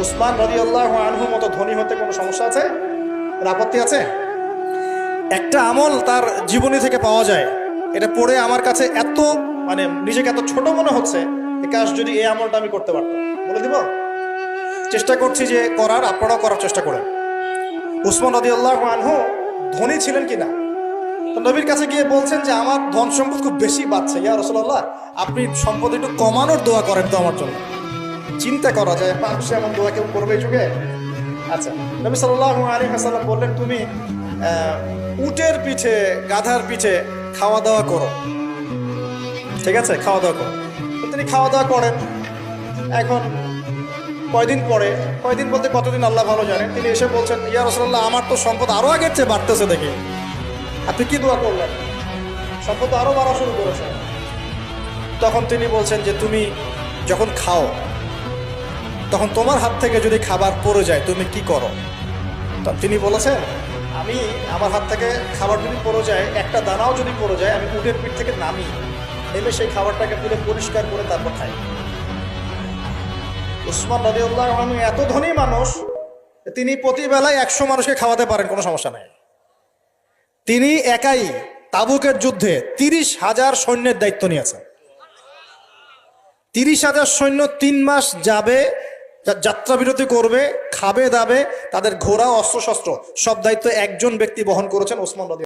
উসমান রাদিয়াল্লাহু আনহুর মতো ধনী হতে কোনো সমস্যা আছে, কোনো আপত্তি আছে? একটা আমল তার জীবনী থেকে পাওয়া যায়, এটা পড়ে আমার কাছে এত নিজেকে এত ছোট মনে হচ্ছে, কাশ যদি এই আমলটা আমি করতে পারতাম। বলে দিব, চেষ্টা করছি যে করার, আপনারাও করার চেষ্টা করেন। উসমান রাদিয়াল্লাহু আনহু ধনী ছিলেন কিনা, তো নবীর কাছে গিয়ে বলছেন যে আমার ধন সম্পদ খুব বেশি বাড়ছে, ইয়া রাসূলুল্লাহ আপনি সম্পদ একটু কমানোর দোয়া করেন তো আমার জন্য। চিন্তা করা যায় মানুষ এমন দোয়া কেউ করবে এই যুগে? আচ্ছা, নবী সাল্লাল্লাহু আলাইহি ওয়াসাল্লাম বললেন তুমি উটের পিঠে, গাধার পিঠে খাওয়া দাওয়া করো, ঠিক আছে, খাওয়া দাওয়া করো। তো তিনি খাওয়া দাওয়া করেন। এখন কয়দিন বলতে কতদিন আল্লাহ ভালো জানেন, তিনি এসে বলছেন ইয়া রাসূলুল্লাহ আমার তো সম্পদ আরো আগের চেয়ে বাড়তেছে, দেখি আপনি কি দোয়া করলেন, সম্পদ আরো বাড়া শুরু করেছে। তখন তিনি বলছেন যে তুমি যখন খাও তখন তোমার হাত থেকে যদি খাবার পড়ে যায় তুমি কি করো? তখন তিনি বলেছেন আমি, আমার হাত থেকে খাবার যদি পড়ে যায়, একটা দানাও যদি পড়ে যায়, আমি উটের পিঠ থেকে নেমে সেই খাবারটাকে পুরো পরিষ্কার করে তারপর খাই। উসমান রাদিয়াল্লাহু আনহু এত ধনী মানুষ, তিনি প্রতি বেলায় 100 মানুষকে খাওয়াতে পারেন, কোনো সমস্যা নাই। তিনি একাই তাবুকের যুদ্ধে 30,000 সৈন্যের দায়িত্ব নিয়েছেন। 30,000 সৈন্য 3 মাস যাবে, যাত্রা বিরতি করবে, খাবে দাবে, তাদের ঘোড়া অস্ত্রশস্ত্র সব দায়িত্ব একজন ব্যক্তি বহন করেছেন, উসমান রাদিয়াল্লাহু আনহু।